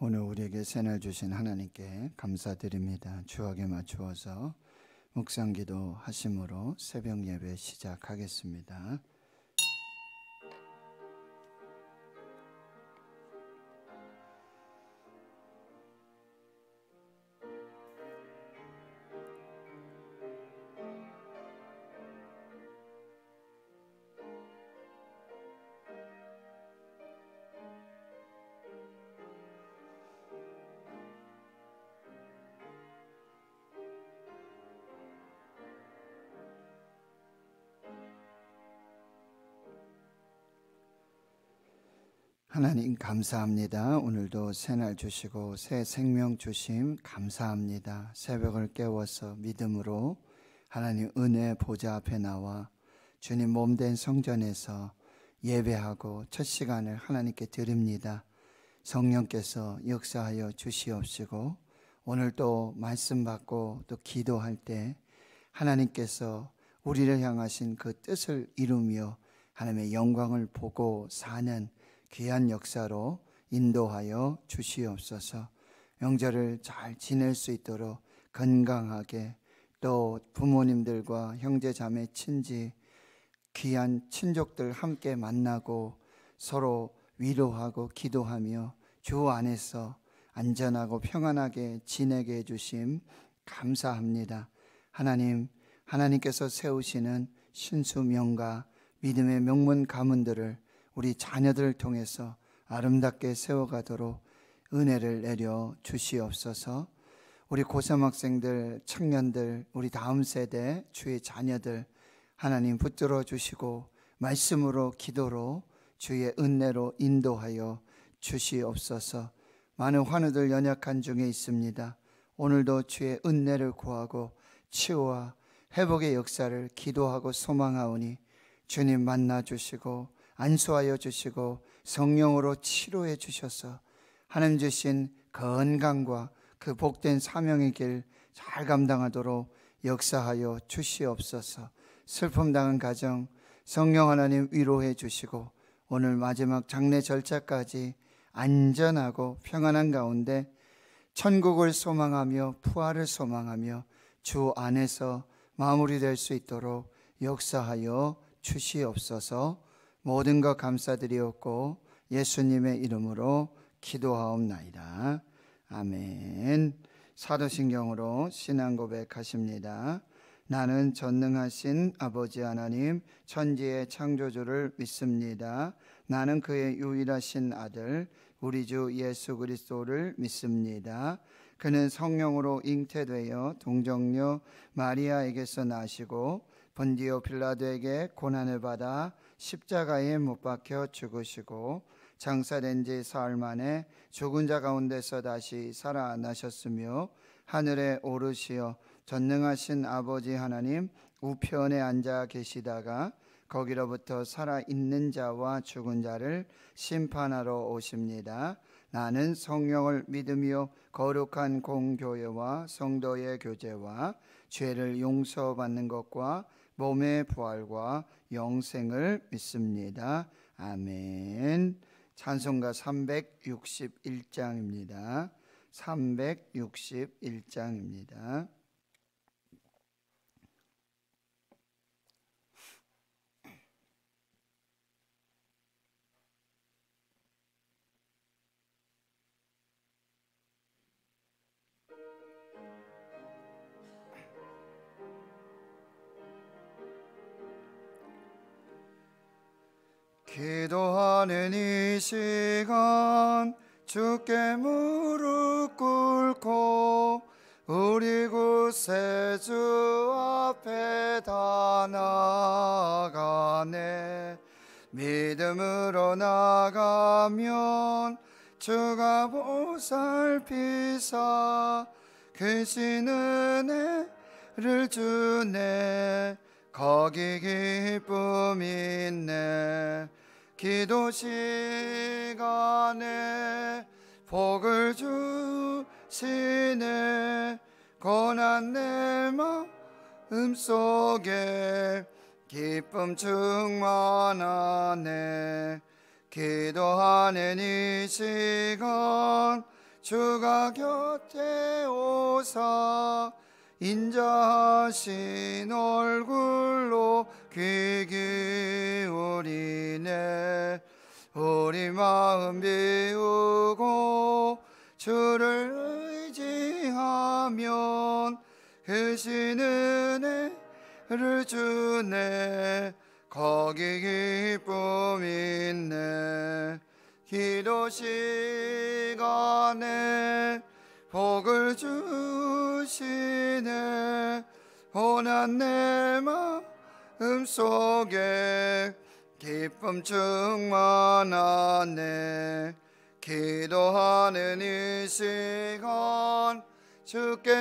오늘 우리에게 새날 주신 하나님께 감사드립니다. 주억에 맞추어서 묵상기도 하심으로 새벽 예배 시작하겠습니다. 하나님 감사합니다. 오늘도 새날 주시고 새 생명 주심 감사합니다. 새벽을 깨워서 믿음으로 하나님 은혜 보좌 앞에 나와 주님 몸된 성전에서 예배하고 첫 시간을 하나님께 드립니다. 성령께서 역사하여 주시옵시고 오늘 또 말씀 받고 또 기도할 때 하나님께서 우리를 향하신 그 뜻을 이루며 하나님의 영광을 보고 사는 귀한 역사로 인도하여 주시옵소서. 명절을 잘 지낼 수 있도록 건강하게 또 부모님들과 형제 자매 친지 귀한 친족들 함께 만나고 서로 위로하고 기도하며 주 안에서 안전하고 평안하게 지내게 해주심 감사합니다. 하나님께서 세우시는 신수명가 믿음의 명문 가문들을 우리 자녀들을 통해서 아름답게 세워가도록 은혜를 내려 주시옵소서. 우리 고3 학생들, 청년들, 우리 다음 세대 주의 자녀들 하나님 붙들어 주시고 말씀으로 기도로 주의 은혜로 인도하여 주시옵소서. 많은 환우들 연약한 중에 있습니다. 오늘도 주의 은혜를 구하고 치유와 회복의 역사를 기도하고 소망하오니 주님 만나 주시고 안수하여 주시고 성령으로 치료해 주셔서 하나님 주신 건강과 그 복된 사명의 길 잘 감당하도록 역사하여 주시옵소서. 슬픔 당한 가정 성령 하나님 위로해 주시고 오늘 마지막 장례 절차까지 안전하고 평안한 가운데 천국을 소망하며 부활을 소망하며 주 안에서 마무리될 수 있도록 역사하여 주시옵소서. 모든 것 감사드리옵고 예수님의 이름으로 기도하옵나이다. 아멘. 사도신경으로 신앙 고백하십니다. 나는 전능하신 아버지 하나님 천지의 창조주를 믿습니다. 나는 그의 유일하신 아들 우리 주 예수 그리스도를 믿습니다. 그는 성령으로 잉태되어 동정녀 마리아에게서 나시고 본디오 빌라도에게 고난을 받아 십자가에 못 박혀 죽으시고 장사된 지 사흘 만에 죽은 자 가운데서 다시 살아나셨으며 하늘에 오르시어 전능하신 아버지 하나님 우편에 앉아 계시다가 거기로부터 살아있는 자와 죽은 자를 심판하러 오십니다. 나는 성령을 믿으며 거룩한 공교회와 성도의 교제와 죄를 용서받는 것과 몸의 부활과 영생을 믿습니다. 아멘. 찬송가 361장입니다. 361장입니다. 기도하는 이 시간 주께 무릎 꿇고 우리 구세주 앞에 다 나아가네. 믿음으로 나가면 주가 보살피사 크신 은혜를 주네. 거기 기쁨 있네. 기도 시간에 복을 주시네. 고난 내 마음속에 기쁨 충만하네. 기도하는 이 시간 주가 곁에 오사 인자하신 얼굴로 귀 기울이네. 우리 마음 비우고 주를 의지하면 크신 은혜를 주네. 거기 기쁨 있네. 기도 시간에 복을 주시네. 고난 내 마음 속에 기쁨 충만하네. 기도하는 이 시간 주께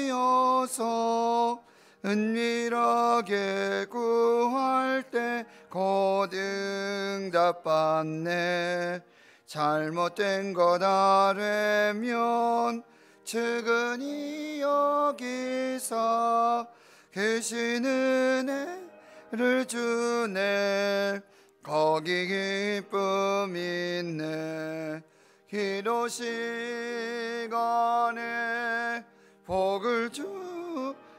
엎드려서 은밀하게 구할 때 곧 응답받네. 잘못된 것 아뢰면 측은히 여기사 계신 은혜를 주네. 거기 기쁨 있네. 기도 시간에 복을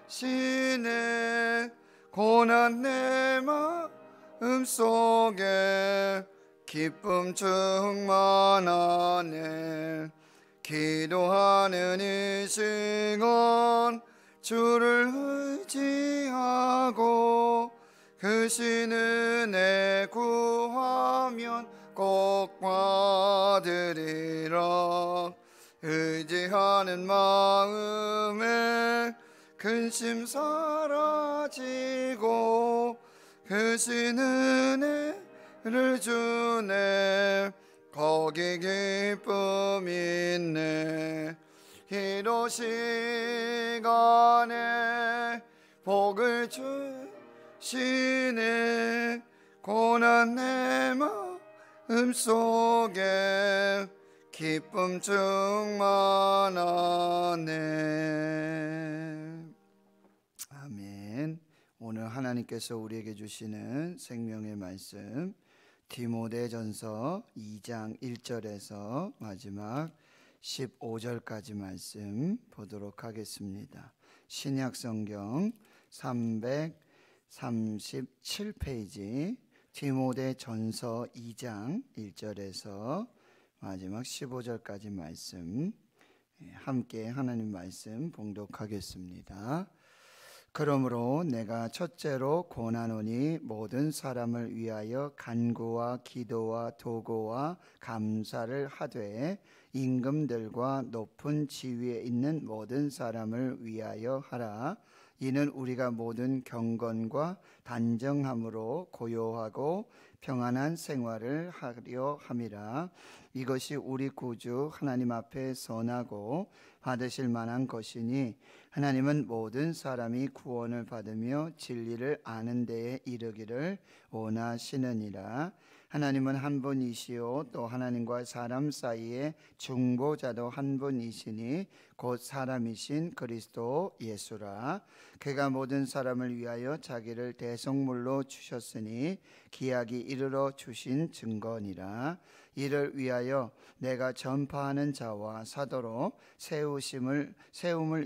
주시네. 고난 내 마음 속에 기쁨 충만하네. 기도하는 이 시간 주를 의지하고 크신 은혜 구하면 꼭 받으리라. 의지하는 마음에 근심 사라지고 크신 은혜를 주네. 거기 기쁨 있네. 기도 시간에 복을 주시네. 고난 내 마음 속에 기쁨 충만하네. 아멘. 오늘 하나님께서 우리에게 주시는 생명의 말씀 디모데전서 2장 1절에서 마지막 15절까지 말씀 보도록 하겠습니다. 신약성경 337페이지 디모데전서 2장 1절에서 마지막 15절까지 말씀 함께 하나님 말씀 봉독하겠습니다. 그러므로 내가 첫째로 권하노니 모든 사람을 위하여 간구와 기도와 도고와 감사를 하되 임금들과 높은 지위에 있는 모든 사람을 위하여 하라. 이는 우리가 모든 경건과 단정함으로 고요하고 평안한 생활을 하려 함이라. 이것이 우리 구주 하나님 앞에 선하고 받으실 만한 것이니 하나님은 모든 사람이 구원을 받으며 진리를 아는 데에 이르기를 원하시느니라. 하나님은 한 분이시요 또 하나님과 사람 사이에 중보자도 한 분이시니 곧 사람이신 그리스도 예수라. 그가 모든 사람을 위하여 자기를 대속물로 주셨으니 기약이 이르러 주신 증거니라. 이를 위하여 내가 전파하는 자와 사도로 세움을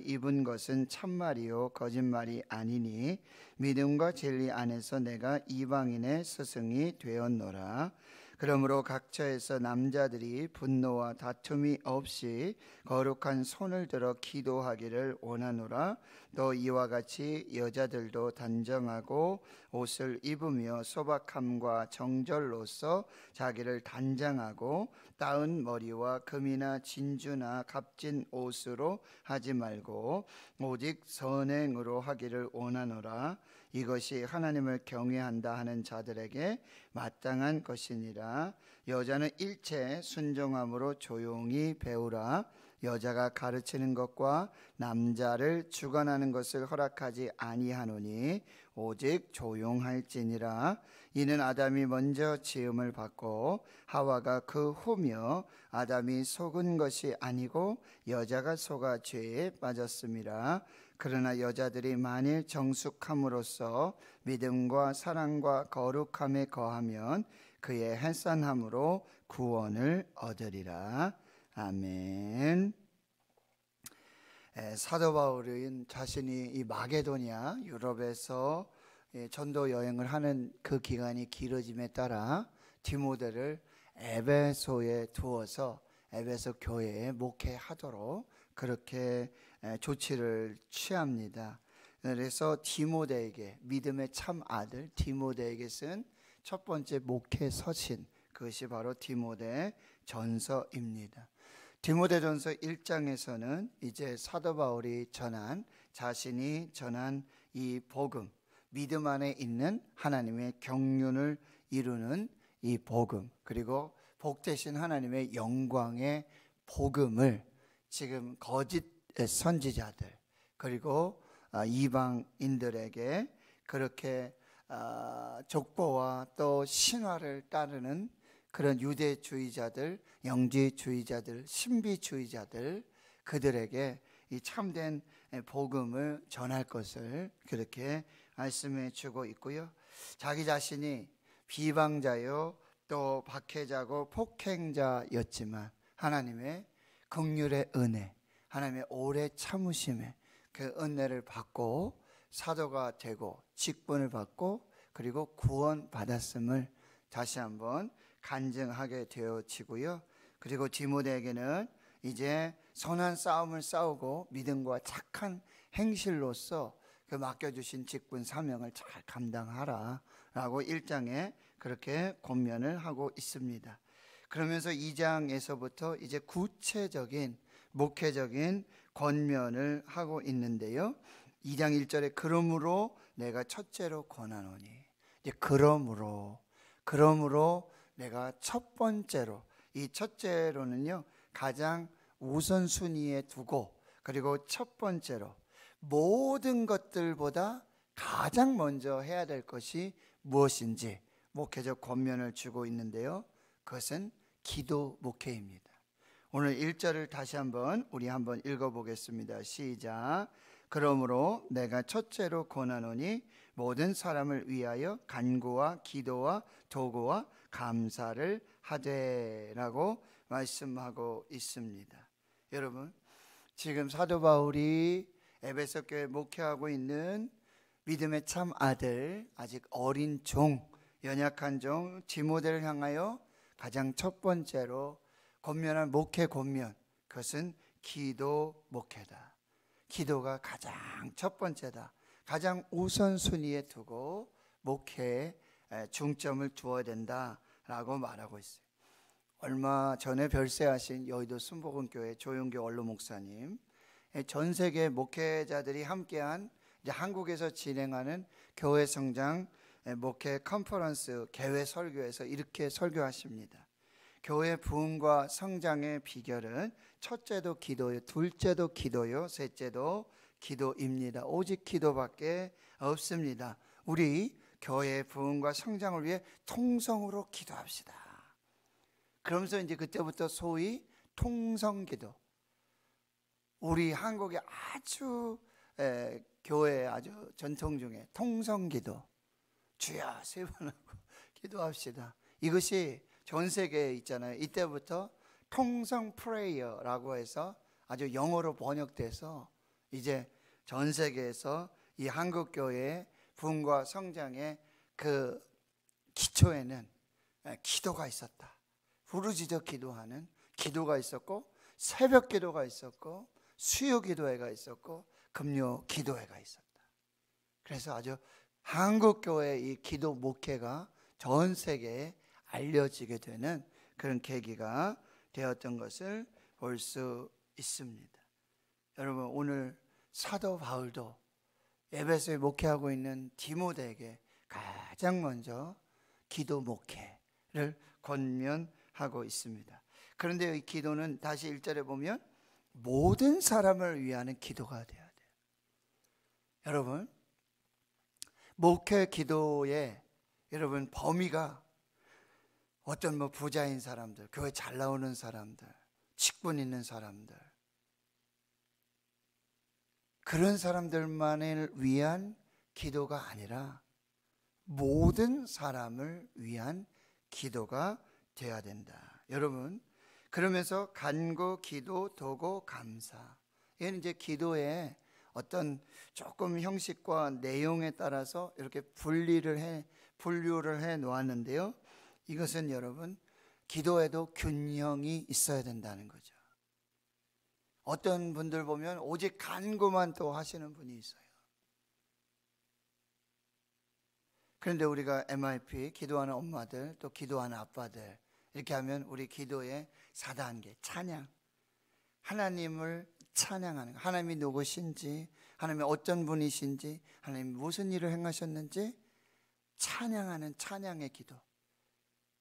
입은 것은 참말이요 거짓말이 아니니 믿음과 진리 안에서 내가 이방인의 스승이 되었노라. 그러므로 각처에서 남자들이 분노와 다툼이 없이 거룩한 손을 들어 기도하기를 원하노라. 또 이와 같이 여자들도 단정하고 옷을 입으며 소박함과 정절로서 자기를 단장하고 따은 머리와 금이나 진주나 값진 옷으로 하지 말고 오직 선행으로 하기를 원하노라. 이것이 하나님을 경외한다 하는 자들에게 마땅한 것이니라. 여자는 일체 순종함으로 조용히 배우라. 여자가 가르치는 것과 남자를 주관하는 것을 허락하지 아니하노니 오직 조용할지니라. 이는 아담이 먼저 지음을 받고 하와가 그 후며 아담이 속은 것이 아니고 여자가 속아 죄에 빠졌음이라. 그러나 여자들이 만일 정숙함으로써 믿음과 사랑과 거룩함에 거하면 그의 헬산함으로 구원을 얻으리라. 아멘. 사도 바울은 자신이 이 마게도냐 유럽에서 전도 여행을 하는 그 기간이 길어짐에 따라 디모데를 에베소에 두어서 에베소 교회에 목회하도록 그렇게 조치를 취합니다. 그래서 디모데에게, 믿음의 참 아들 디모데에게 쓴 첫 번째 목회 서신, 그것이 바로 디모데 전서입니다. 디모데전서 1장에서는 이제 사도 바울이 자신이 전한 이 복음, 믿음 안에 있는 하나님의 경륜을 이루는 이 복음, 그리고 복되신 하나님의 영광의 복음을 지금 거짓 선지자들 그리고 이방인들에게 그렇게 족보와 또 신화를 따르는 그런 유대주의자들, 영지주의자들, 신비주의자들, 그들에게 이 참된 복음을 전할 것을 그렇게 말씀해 주고 있고요. 자기 자신이 비방자요 또 박해자고 폭행자였지만 하나님의 긍휼의 은혜, 하나님의 오래 참으심에 그 은혜를 받고 사도가 되고 직분을 받고 그리고 구원받았음을 다시 한번 간증하게 되어지고요. 그리고 디모데에게는 이제 선한 싸움을 싸우고 믿음과 착한 행실로서 그 맡겨주신 직분 사명을 잘 감당하라 라고 1장에 그렇게 권면을 하고 있습니다. 그러면서 2장에서부터 이제 구체적인 목회적인 권면을 하고 있는데요. 2장 1절에 그러므로 내가 첫째로 권하노니, 이제 그러므로 내가 첫 번째로, 이 첫째로는요 가장 우선순위에 두고, 그리고 첫 번째로 모든 것들보다 가장 먼저 해야 될 것이 무엇인지 목회적 권면을 주고 있는데요. 그것은 기도 목회입니다. 오늘 1절을 다시 한번 우리 한번 읽어보겠습니다. 시작. 그러므로 내가 첫째로 권하노니 모든 사람을 위하여 간구와 기도와 도구와 감사를 하되라고 말씀하고 있습니다. 여러분, 지금 사도 바울이 에베소 교회 목회하고 있는 믿음의 참 아들, 아직 어린 종, 연약한 종 디모데를 향하여 가장 첫 번째로 권면한 목회 권면, 그것은 기도 목회다. 기도가 가장 첫 번째다. 가장 우선순위에 두고 목회에 중점을 두어야 된다라고 말하고 있어요. 얼마 전에 별세하신 여의도 순복음교회 조용교 원로 목사님, 전 세계 목회자들이 함께한 이제 한국에서 진행하는 교회 성장 목회 컨퍼런스 개회 설교에서 이렇게 설교하십니다. 교회 부흥과 성장의 비결은 첫째도 기도요, 둘째도 기도요, 셋째도 기도입니다. 오직 기도밖에 없습니다. 우리 교회 부흥과 성장을 위해 통성으로 기도합시다. 그러면서 이제 그때부터 소위 통성기도, 우리 한국의 아주 교회 아주 전통 중에 통성기도, 주여 세 번 하고 기도합시다. 이것이 전 세계에 있잖아요. 이때부터 통성 프레이어라고 해서 아주 영어로 번역돼서 이제 전 세계에서 이 한국 교회의 부흥과 성장의 그 기초에는 기도가 있었다. 부르짖어 기도하는 기도가 있었고, 새벽 기도가 있었고, 수요 기도회가 있었고, 금요 기도회가 있었다. 그래서 아주 한국 교회의 이 기도 목회가 전 세계에 알려지게 되는 그런 계기가 되었던 것을 볼 수 있습니다. 여러분, 오늘 사도 바울도 에베소에 목회하고 있는 디모데에게 가장 먼저 기도 목회를 권면하고 있습니다. 그런데 이 기도는 다시 1절에 보면 모든 사람을 위하는 기도가 되어야 돼요. 여러분, 목회 기도의 여러분 범위가 어떤 부자인 사람들, 교회 잘 나오는 사람들, 직분 있는 사람들, 그런 사람들만을 위한 기도가 아니라 모든 사람을 위한 기도가 되어야 된다. 여러분, 그러면서 간구, 기도, 도고, 감사. 이건 이제 기도의 어떤 조금 형식과 내용에 따라서 이렇게 분류를 해 놓았는데요. 이것은 여러분, 기도에도 균형이 있어야 된다는 거죠. 어떤 분들 보면 오직 간구만 또 하시는 분이 있어요. 그런데 우리가 MIP, 기도하는 엄마들, 또 기도하는 아빠들, 이렇게 하면 우리 기도의 4단계, 찬양. 하나님을 찬양하는 거. 하나님이 누구신지, 하나님이 어떤 분이신지, 하나님이 무슨 일을 행하셨는지 찬양하는 찬양의 기도.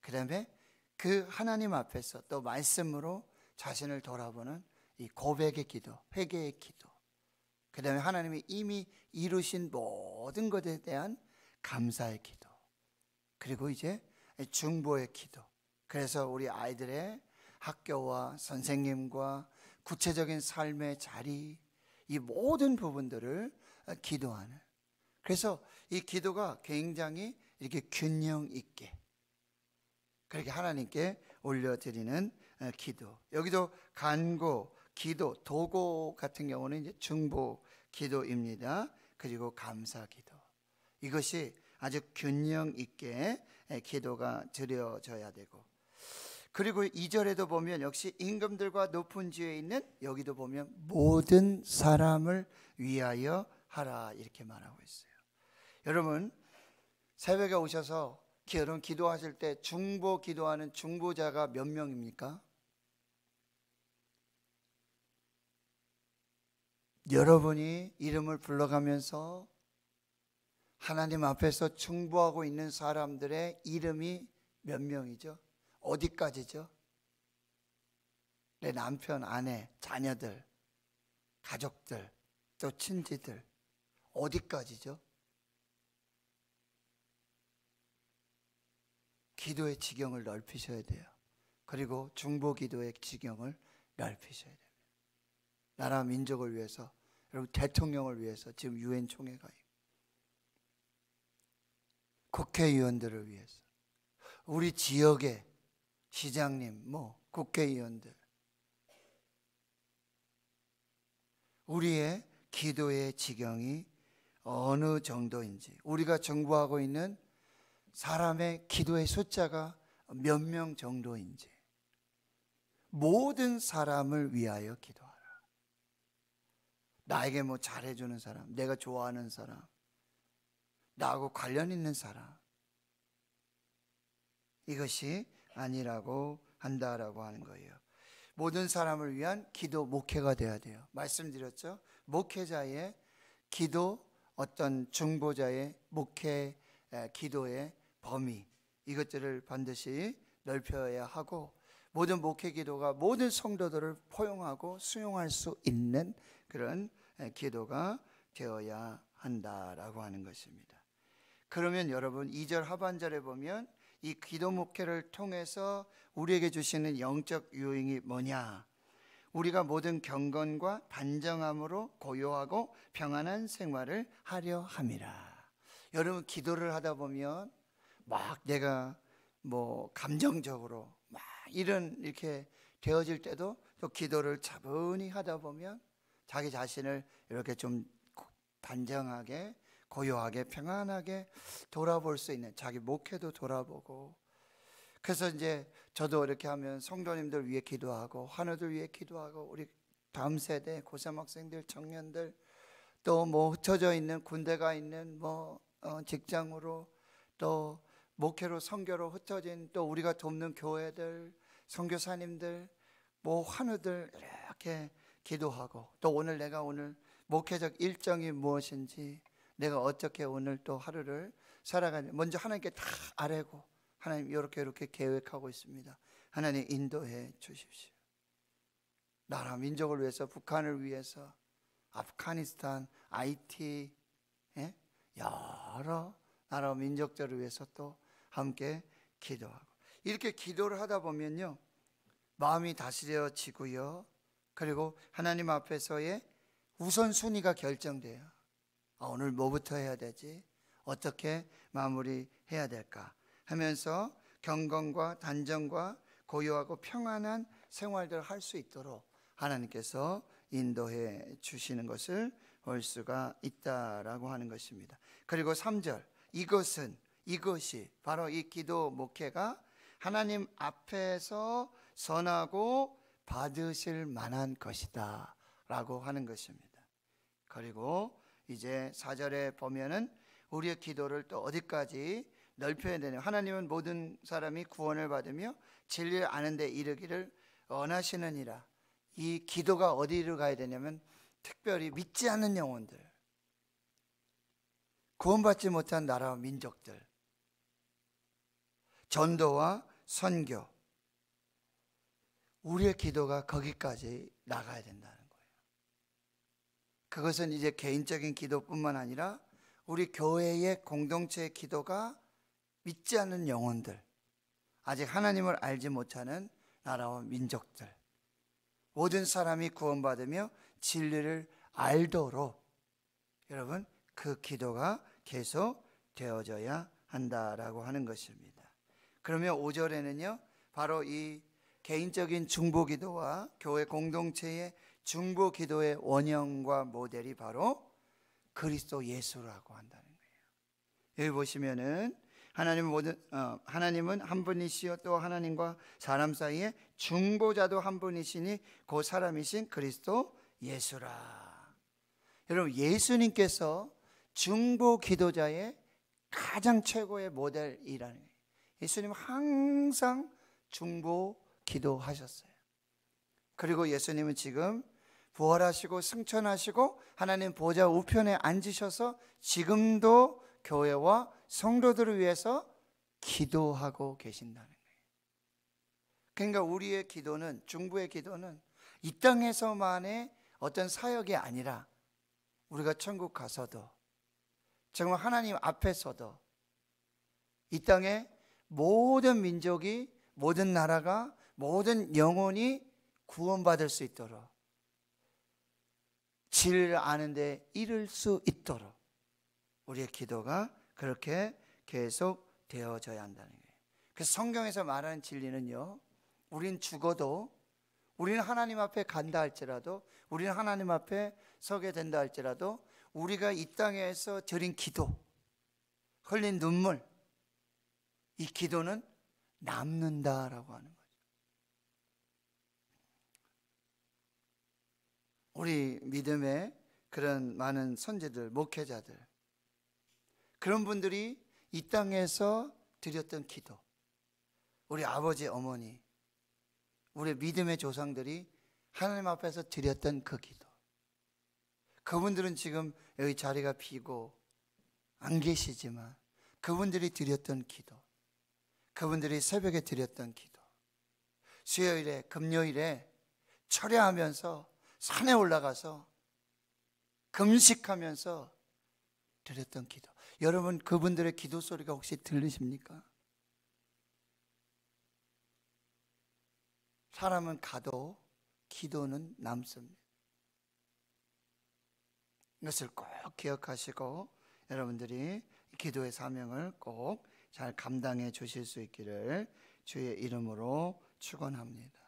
그 다음에 그 하나님 앞에서 또 말씀으로 자신을 돌아보는 이 고백의 기도, 회개의 기도. 그 다음에 하나님이 이미 이루신 모든 것에 대한 감사의 기도. 그리고 이제 중보의 기도. 그래서 우리 아이들의 학교와 선생님과 구체적인 삶의 자리, 이 모든 부분들을 기도하는. 그래서 이 기도가 굉장히 이렇게 균형 있게 그렇게 하나님께 올려드리는 기도. 여기도 간구, 기도, 도고 같은 경우는 이제 중보 기도입니다. 그리고 감사 기도. 이것이 아주 균형 있게 기도가 드려져야 되고, 그리고 2절에도 보면 역시 임금들과 높은 지위에 있는, 여기도 보면 모든 사람을 위하여 하라 이렇게 말하고 있어요. 여러분, 새벽에 오셔서 여러분 기도하실 때 중보 기도하는 중보자가 몇 명입니까? 여러분이 이름을 불러가면서 하나님 앞에서 중보하고 있는 사람들의 이름이 몇 명이죠? 어디까지죠? 내 남편, 아내, 자녀들, 가족들, 또 친지들, 어디까지죠? 기도의 지경을 넓히셔야 돼요. 그리고 중보 기도의 지경을 넓히셔야 됩니다. 나라 민족을 위해서, 여러분 대통령을 위해서 지금 유엔 총회가 있고, 국회의원들을 위해서, 우리 지역의 시장님, 국회의원들, 우리의 기도의 지경이 어느 정도인지, 우리가 정부하고 있는 사람의 기도의 숫자가 몇 명 정도인지, 모든 사람을 위하여 기도하라. 나에게 잘해주는 사람, 내가 좋아하는 사람, 나하고 관련 있는 사람, 이것이 아니라고 한다라고 하는 거예요. 모든 사람을 위한 기도 목회가 돼야 돼요. 말씀드렸죠? 목회자의 기도, 어떤 중보자의 목회 기도의 범위, 이것들을 반드시 넓혀야 하고, 모든 목회 기도가 모든 성도들을 포용하고 수용할 수 있는 그런 기도가 되어야 한다라고 하는 것입니다. 그러면 여러분 2절 하반절에 보면 이 기도 목회를 통해서 우리에게 주시는 영적 유익이 뭐냐? 우리가 모든 경건과 단정함으로 고요하고 평안한 생활을 하려 함이라. 여러분 기도를 하다 보면 막 내가 감정적으로 막 이렇게 되어질 때도, 또 기도를 차분히 하다 보면 자기 자신을 이렇게 좀 단정하게, 고요하게, 평안하게 돌아볼 수 있는, 자기 목회도 돌아보고. 그래서 이제 저도 이렇게 하면 성도님들 위해 기도하고, 환우들 위해 기도하고, 우리 다음 세대 고3 학생들, 청년들, 또 흩어져 있는, 군대가 있는 직장으로, 또 목회로 선교로 흩어진, 또 우리가 돕는 교회들, 선교사님들, 환우들 이렇게 기도하고, 또 내가 오늘 목회적 일정이 무엇인지, 내가 어떻게 오늘 또 하루를 살아가는, 먼저 하나님께 다 아뢰고, 하나님 이렇게 계획하고 있습니다. 하나님 인도해 주십시오. 나라 민족을 위해서, 북한을 위해서, 아프가니스탄, IT, 여러 나라 민족들을 위해서 또 함께 기도하고, 이렇게 기도를 하다 보면요, 마음이 다스려지고요, 그리고 하나님 앞에서의 우선순위가 결정돼요. 오늘 뭐부터 해야 되지? 어떻게 마무리해야 될까? 하면서 경건과 단정과 고요하고 평안한 생활들을 할 수 있도록 하나님께서 인도해 주시는 것을 볼 수가 있다라고 하는 것입니다. 그리고 3절, 이것이 바로 이 기도 목회가 하나님 앞에서 선하고 받으실 만한 것이다 라고 하는 것입니다. 그리고 이제 4절에 보면은 우리의 기도를 또 어디까지 넓혀야 되냐. 하나님은 모든 사람이 구원을 받으며 진리를 아는 데 이르기를 원하시느니라. 이 기도가 어디로 가야 되냐면 특별히 믿지 않는 영혼들, 구원받지 못한 나라와 민족들, 전도와 선교, 우리의 기도가 거기까지 나가야 된다는 거예요. 그것은 이제 개인적인 기도뿐만 아니라 우리 교회의 공동체의 기도가 믿지 않는 영혼들, 아직 하나님을 알지 못하는 나라와 민족들, 모든 사람이 구원받으며 진리를 알도록 여러분 그 기도가 계속 되어져야 한다라고 하는 것입니다. 그러면 5절에는요 바로 이 개인적인 중보기도와 교회 공동체의 중보기도의 원형과 모델이 바로 그리스도 예수라고 한다는 거예요. 여기 보시면은 하나님은 한 분이시요 또 하나님과 사람 사이에 중보자도 한 분이시니 그 사람이신 그리스도 예수라. 여러분 예수님께서 중보기도자의 가장 최고의 모델이라는 거예요. 예수님은 항상 중보기도하셨어요. 그리고 예수님은 지금 부활하시고 승천하시고 하나님 보좌 우편에 앉으셔서 지금도 교회와 성도들을 위해서 기도하고 계신다는 거예요. 그러니까 우리의 기도는, 중보의 기도는 이 땅에서만의 어떤 사역이 아니라 우리가 천국 가서도 정말 하나님 앞에서도 이 땅에 모든 민족이, 모든 나라가, 모든 영혼이 구원받을 수 있도록, 진리를 아는 데 이를 수 있도록 우리의 기도가 그렇게 계속 되어져야 한다는 거예요. 그래서 성경에서 말하는 진리는요, 우린 죽어도, 우리는 하나님 앞에 간다 할지라도, 우리는 하나님 앞에 서게 된다 할지라도 우리가 이 땅에서 드린 기도, 흘린 눈물, 이 기도는 남는다라고 하는 거죠. 우리 믿음의 그런 많은 선지들, 목회자들, 그런 분들이 이 땅에서 드렸던 기도, 우리 아버지, 어머니, 우리 믿음의 조상들이 하나님 앞에서 드렸던 그 기도, 그분들은 지금 여기 자리가 비고 안 계시지만 그분들이 드렸던 기도, 그분들이 새벽에 드렸던 기도, 수요일에, 금요일에 철야하면서 산에 올라가서 금식하면서 드렸던 기도, 여러분 그분들의 기도 소리가 혹시 들리십니까? 사람은 가도 기도는 남습니다. 이것을 꼭 기억하시고 여러분들이 기도의 사명을 꼭 잘 감당해 주실 수 있기를 주의 이름으로 축원합니다.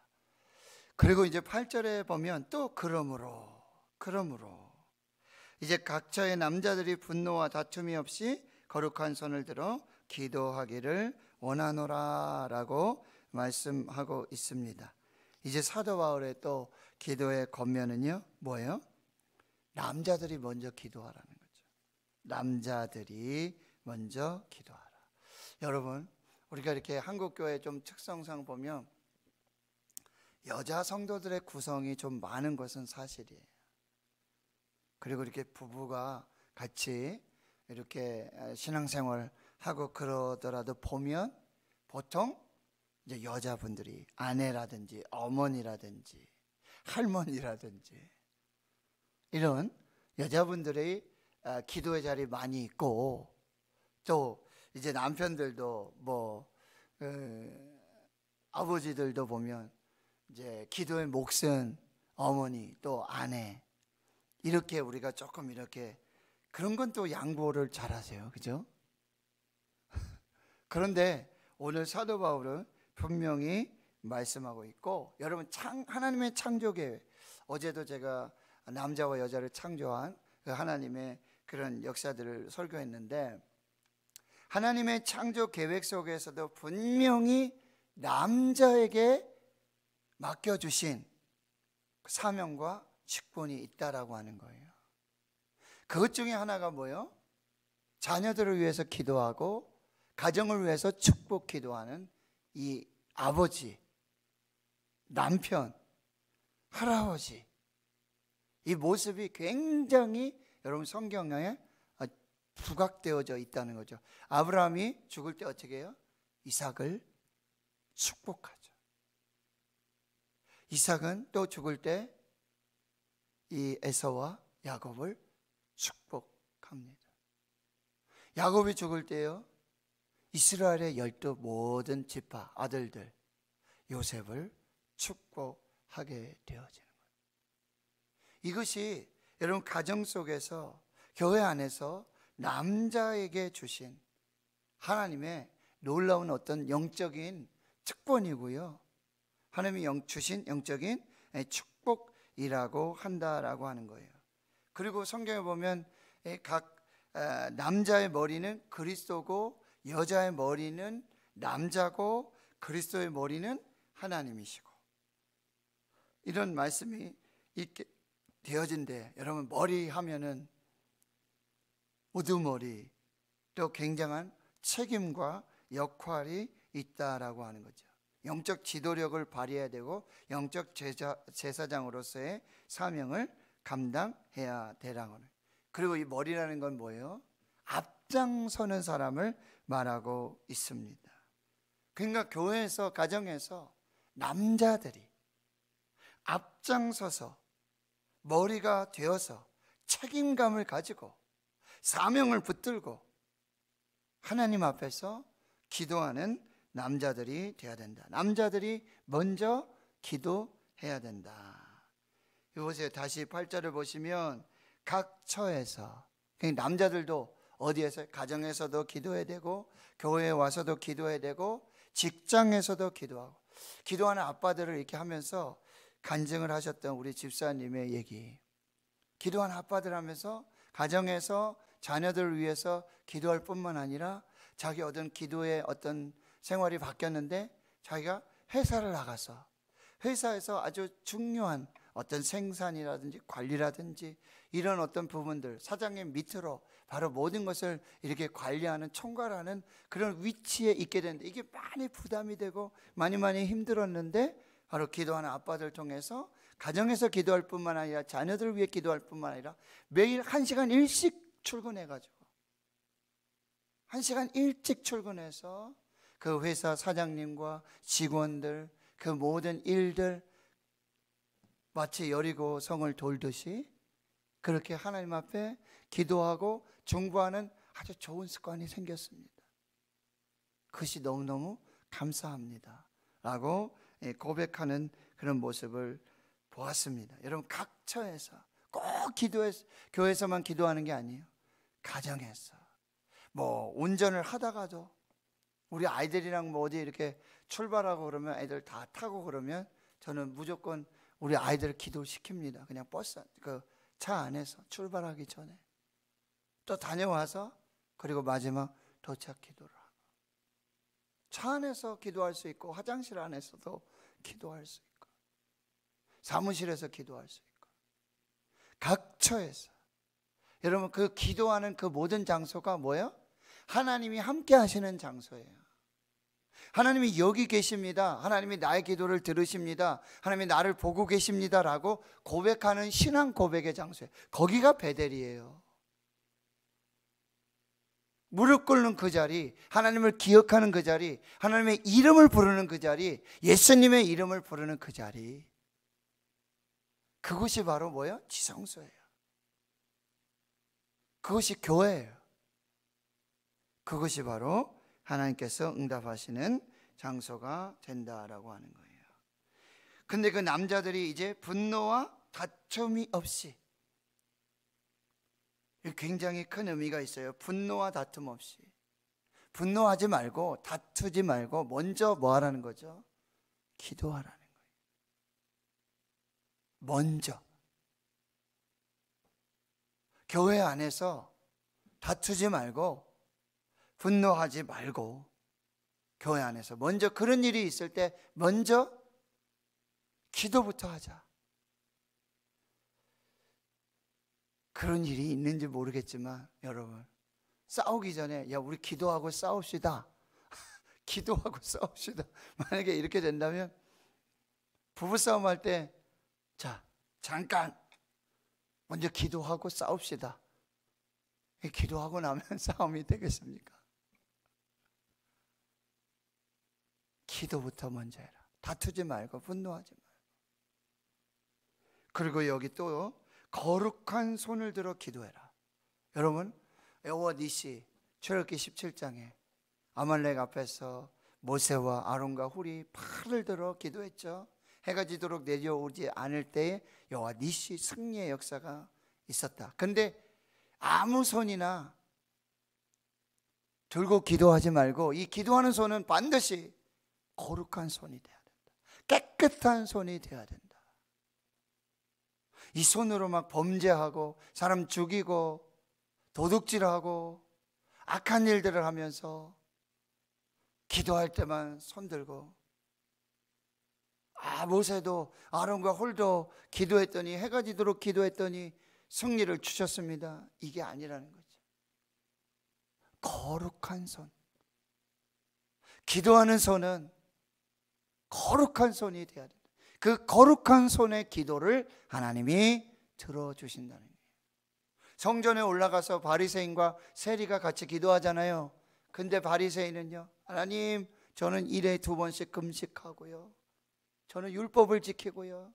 그리고 이제 8절에 보면 또 그러므로 이제 각처의 남자들이 분노와 다툼이 없이 거룩한 손을 들어 기도하기를 원하노라 라고 말씀하고 있습니다. 이제 사도 바울의 또 기도의 겉면은요 뭐예요? 남자들이 먼저 기도하라는 거죠. 남자들이 먼저 기도하라. 여러분 우리가 이렇게 한국교회 좀 특성상 보면 여자 성도들의 구성이 좀 많은 것은 사실이에요. 그리고 이렇게 부부가 같이 이렇게 신앙생활 하고 그러더라도 보면 보통 이제 여자분들이 아내라든지 어머니라든지 할머니라든지 이런 여자분들의 기도의 자리 많이 있고, 또 이제 남편들도 아버지들도 보면 이제 기도의 몫은 어머니 또 아내, 이렇게 우리가 조금 이렇게 그런 건 또 양보를 잘하세요, 그죠? 그런데 오늘 사도 바울은 분명히 말씀하고 있고, 여러분 하나님의 창조 계획, 어제도 제가 남자와 여자를 창조한 그 하나님의 그런 역사들을 설교했는데, 하나님의 창조 계획 속에서도 분명히 남자에게 맡겨주신 사명과 직분이 있다라고 하는 거예요. 그것 중에 하나가 뭐예요? 자녀들을 위해서 기도하고 가정을 위해서 축복 기도하는 이 아버지, 남편, 할아버지, 이 모습이 굉장히 여러분 성경에 부각되어져 있다는 거죠. 아브라함이 죽을 때 어떻게 해요? 이삭을 축복하죠. 이삭은 또 죽을 때 이 에서와 야곱을 축복합니다. 야곱이 죽을 때요, 이스라엘의 12 모든 지파 아들들 요셉을 축복하게 되어지는 거예요. 이것이 여러분 가정 속에서, 교회 안에서 남자에게 주신 하나님의 놀라운 어떤 영적인 특권이고요, 하나님이 주신 영적인 축복이라고 한다라고 하는 거예요. 그리고 성경에 보면 각 남자의 머리는 그리스도고, 여자의 머리는 남자고, 그리스도의 머리는 하나님이시고, 이런 말씀이 있게 되어진대. 여러분, 머리 하면은 우두머리, 또 굉장한 책임과 역할이 있다라고 하는 거죠. 영적 지도력을 발휘해야 되고 영적 제사장으로서의 사명을 감당해야 되라고 하는. 그리고 이 머리라는 건 뭐예요? 앞장서는 사람을 말하고 있습니다. 그러니까 교회에서, 가정에서 남자들이 앞장서서 머리가 되어서 책임감을 가지고 사명을 붙들고 하나님 앞에서 기도하는 남자들이 되어야 된다. 남자들이 먼저 기도해야 된다. 이보세요. 다시 8절을 보시면 각 처에서, 남자들도 어디에서? 가정에서도 기도해야 되고, 교회에 와서도 기도해야 되고, 직장에서도 기도하고. 기도하는 아빠들을 이렇게 하면서 간증을 하셨던 우리 집사님의 얘기, 기도하는 아빠들 하면서 가정에서 자녀들을 위해서 기도할 뿐만 아니라 자기 어떤 기도의 어떤 생활이 바뀌었는데 자기가 회사를 나가서 회사에서 아주 중요한 어떤 생산이라든지 관리라든지 이런 어떤 부분들, 사장님 밑으로 바로 모든 것을 이렇게 관리하는, 총괄하는 그런 위치에 있게 되는데, 이게 많이 부담이 되고 많이 힘들었는데, 바로 기도하는 아빠들 통해서 가정에서 기도할 뿐만 아니라 자녀들을 위해 기도할 뿐만 아니라 매일 1시간 일찍 출근해가지고 1시간 일찍 출근해서 그 회사 사장님과 직원들, 그 모든 일들 마치 여리고 성을 돌듯이 그렇게 하나님 앞에 기도하고 중보하는 아주 좋은 습관이 생겼습니다. 그것이 너무너무 감사합니다 라고 고백하는 그런 모습을 보았습니다. 여러분, 각 처에서 꼭 교회에서만 기도하는 게 아니에요. 가정에서 뭐 운전을 하다가도 우리 아이들이랑 뭐 어디 이렇게 출발하고 그러면 애들 다 타고 그러면 저는 무조건 우리 아이들을 기도시킵니다. 그냥 버스 그 차 안에서 출발하기 전에 또 다녀와서 그리고 마지막 도착 기도를 하고, 차 안에서 기도할 수 있고 화장실 안에서도 기도할 수 있고 사무실에서 기도할 수 있고 각 처에서. 여러분, 그 기도하는 그 모든 장소가 뭐예요? 하나님이 함께 하시는 장소예요. 하나님이 여기 계십니다, 하나님이 나의 기도를 들으십니다, 하나님이 나를 보고 계십니다 라고 고백하는 신앙 고백의 장소예요. 거기가 베델이에요. 무릎 꿇는 그 자리, 하나님을 기억하는 그 자리, 하나님의 이름을 부르는 그 자리, 예수님의 이름을 부르는 그 자리, 그것이 바로 뭐예요? 지성소예요. 그것이 교회예요. 그것이 바로 하나님께서 응답하시는 장소가 된다라고 하는 거예요. 근데 그 남자들이 이제 분노와 다툼이 없이, 굉장히 큰 의미가 있어요. 분노와 다툼 없이. 분노하지 말고 다투지 말고 먼저 뭐 하라는 거죠? 기도하라는 거예요. 먼저 교회 안에서 다투지 말고 분노하지 말고 교회 안에서 먼저 그런 일이 있을 때 먼저 기도부터 하자. 그런 일이 있는지 모르겠지만 여러분, 싸우기 전에 야 우리 기도하고 싸웁시다. 기도하고 싸웁시다. 만약에 이렇게 된다면 부부싸움 할 때 자 잠깐 먼저 기도하고 싸웁시다. 기도하고 나면 싸움이 되겠습니까? 기도부터 먼저 해라. 다투지 말고 분노하지 말고. 그리고 여기 또 거룩한 손을 들어 기도해라. 여러분, 여호와 니시 출애굽기 17장에 아말렉 앞에서 모세와 아론과 훌이 팔을 들어 기도했죠. 해가 지도록 내려오지 않을 때에 여호와 니시 승리의 역사가 있었다. 근데 아무 손이나 들고 기도하지 말고 이 기도하는 손은 반드시 거룩한 손이 돼야 된다. 깨끗한 손이 돼야 된다. 이 손으로 막 범죄하고 사람 죽이고 도둑질하고 악한 일들을 하면서 기도할 때만 손 들고, 모세도 아론과 홀도 기도했더니 해가 지도록 기도했더니 승리를 주셨습니다. 이게 아니라는 거죠. 거룩한 손, 기도하는 손은 거룩한 손이 돼야 된다. 그 거룩한 손의 기도를 하나님이 들어주신다는 거예요. 성전에 올라가서 바리새인과 세리가 같이 기도하잖아요. 근데 바리새인은요, 하나님 저는 일에 2번씩 금식하고요, 저는 율법을 지키고요,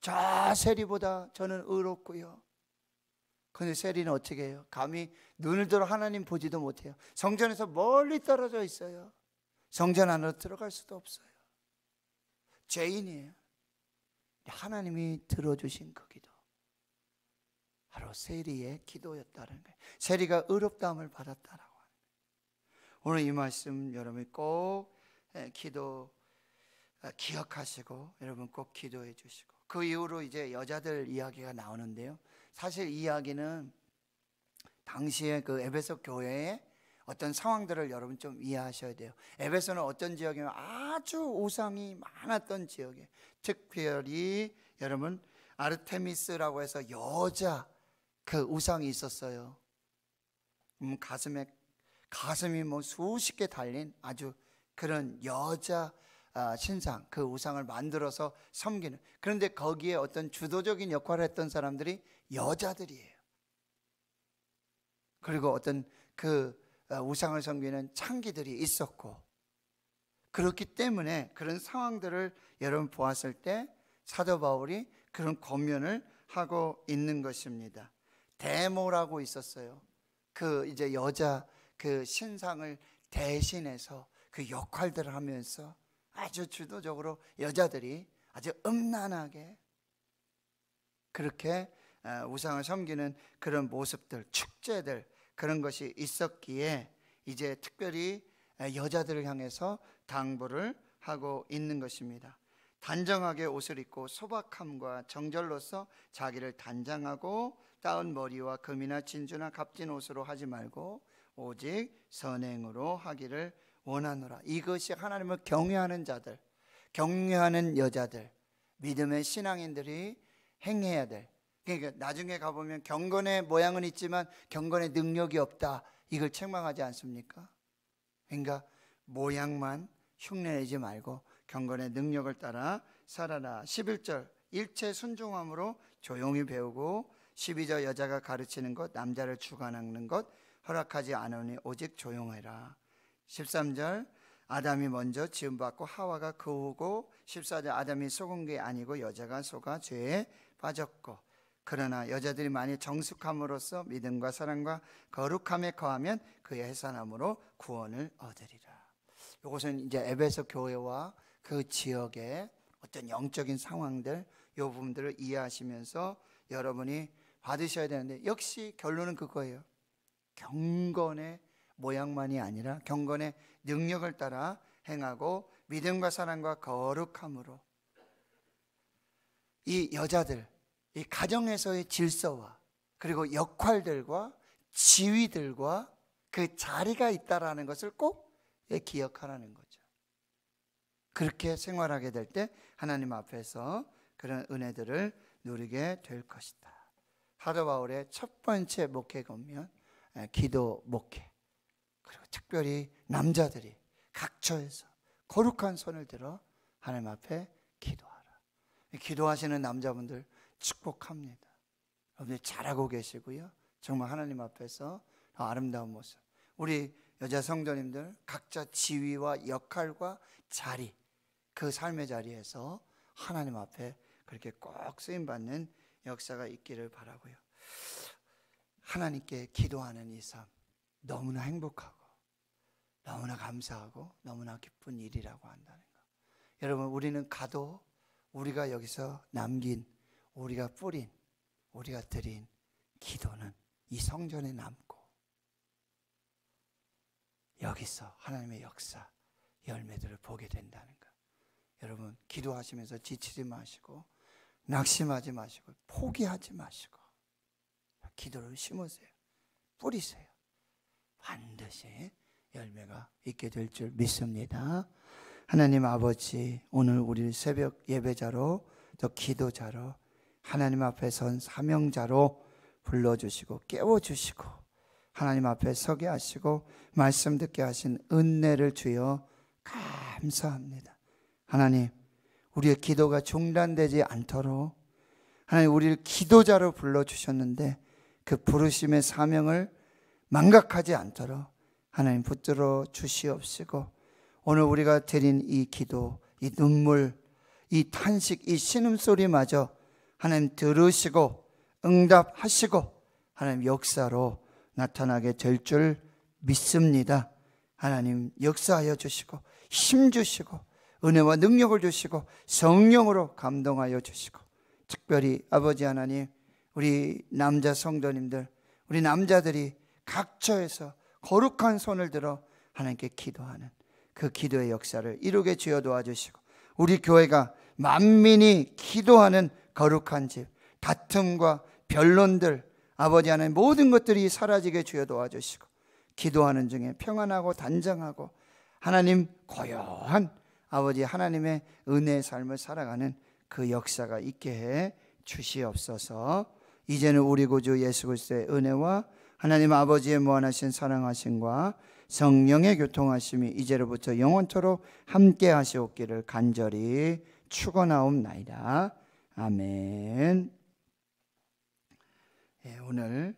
저 세리보다 저는 의롭고요. 근데 세리는 어떻게 해요? 감히 눈을 들어 하나님 보지도 못해요. 성전에서 멀리 떨어져 있어요. 성전 안으로 들어갈 수도 없어요. 죄인이에요. 하나님이 들어주신 그 기도, 바로 세리의 기도였다는 거예요. 세리가 의롭다함을 받았다라고 하는 거예요. 오늘 이 말씀 여러분이 꼭 기도 기억하시고 여러분 꼭 기도해 주시고, 그 이후로 이제 여자들 이야기가 나오는데요. 사실 이 이야기는 당시에 그 에베소 교회의 어떤 상황들을 여러분 좀 이해하셔야 돼요. 에베소는 어떤 지역이면 아주 우상이 많았던 지역이에요. 특별히 여러분 아르테미스라고 해서 여자 그 우상이 있었어요. 가슴이 뭐 수십 개 달린 아주 그런 여자 신상, 그 우상을 만들어서 섬기는. 그런데 거기에 어떤 주도적인 역할을 했던 사람들이 여자들이에요. 그리고 어떤 그 우상을 섬기는 창기들이 있었고, 그렇기 때문에 그런 상황들을 여러분 보았을 때 사도 바울이 그런 권면을 하고 있는 것입니다. 데모라고 있었어요. 그 이제 여자 그 신상을 대신해서 그 역할들을 하면서 아주 주도적으로 여자들이 아주 음란하게 그렇게 우상을 섬기는 그런 모습들, 축제들, 그런 것이 있었기에 이제 특별히 여자들을 향해서 당부를 하고 있는 것입니다. 단정하게 옷을 입고 소박함과 정절로서 자기를 단장하고 따은 머리와 금이나 진주나 값진 옷으로 하지 말고 오직 선행으로 하기를 원하노라. 이것이 하나님을 경외하는 자들, 경외하는 여자들, 믿음의 신앙인들이 행해야 될, 그러니까 나중에 가보면 경건의 모양은 있지만 경건의 능력이 없다, 이걸 책망하지 않습니까? 그러니까 모양만 흉내내지 말고 경건의 능력을 따라 살아라. 11절 일체 순종함으로 조용히 배우고, 12절 여자가 가르치는 것, 남자를 주관하는 것 허락하지 않으니 오직 조용해라. 13절 아담이 먼저 지음받고 하와가 그 후고, 14절 아담이 속은 게 아니고 여자가 속아 죄에 빠졌고, 그러나 여자들이 많이 정숙함으로써 믿음과 사랑과 거룩함에 거하면 그의 해산함으로 구원을 얻으리라. 이것은 이제 에베소 교회와 그 지역의 어떤 영적인 상황들, 이 부분들을 이해하시면서 여러분이 받으셔야 되는데, 역시 결론은 그거예요. 경건의 모양만이 아니라 경건의 능력을 따라 행하고 믿음과 사랑과 거룩함으로 이 여자들, 이 가정에서의 질서와 그리고 역할들과 지위들과 그 자리가 있다라는 것을 꼭 기억하라는 거죠. 그렇게 생활하게 될 때 하나님 앞에서 그런 은혜들을 누리게 될 것이다. 사도 바울의 첫 번째 목회 권면, 기도 목회. 그리고 특별히 남자들이 각처에서 거룩한 손을 들어 하나님 앞에 기도하라. 기도하시는 남자분들 축복합니다. 여러분들 잘하고 계시고요. 정말 하나님 앞에서 아름다운 모습. 우리 여자 성도님들 각자 지위와 역할과 자리, 그 삶의 자리에서 하나님 앞에 그렇게 꼭 쓰임받는 역사가 있기를 바라고요. 하나님께 기도하는 이 삶 너무나 행복하고 너무나 감사하고 너무나 기쁜 일이라고 한다는 거. 여러분, 우리는 가도 우리가 여기서 남긴, 우리가 뿌린, 우리가 드린 기도는 이 성전에 남고 여기서 하나님의 역사, 열매들을 보게 된다는 거. 여러분, 기도하시면서 지치지 마시고 낙심하지 마시고 포기하지 마시고 기도를 심으세요. 뿌리세요. 반드시 열매가 있게 될 줄 믿습니다. 하나님 아버지, 오늘 우리 새벽 예배자로 또 기도자로 하나님 앞에 선 사명자로 불러주시고 깨워주시고 하나님 앞에 서게 하시고 말씀 듣게 하신 은혜를 주여 감사합니다. 하나님, 우리의 기도가 중단되지 않도록 하나님 우리를 기도자로 불러주셨는데 그 부르심의 사명을 망각하지 않도록 하나님 붙들어 주시옵시고 오늘 우리가 드린 이 기도, 이 눈물, 이 탄식, 이 신음소리마저 하나님 들으시고 응답하시고 하나님 역사로 나타나게 될 줄 믿습니다. 하나님 역사하여 주시고 힘 주시고 은혜와 능력을 주시고 성령으로 감동하여 주시고 특별히 아버지 하나님, 우리 남자 성도님들, 우리 남자들이 각처에서 거룩한 손을 들어 하나님께 기도하는 그 기도의 역사를 이루게 주여 도와주시고 우리 교회가 만민이 기도하는 거룩한 집, 다툼과 변론들 아버지 하나님 모든 것들이 사라지게 주여 도와주시고 기도하는 중에 평안하고 단정하고 하나님 고요한 아버지 하나님의 은혜의 삶을 살아가는 그 역사가 있게 해 주시옵소서. 이제는 우리 구주 예수 그리스도의 은혜와 하나님 아버지의 무한하신 사랑하심과 성령의 교통하심이 이제로부터 영원토록 함께 하시옵기를 간절히 축원하옵나이다. 아멘. 오늘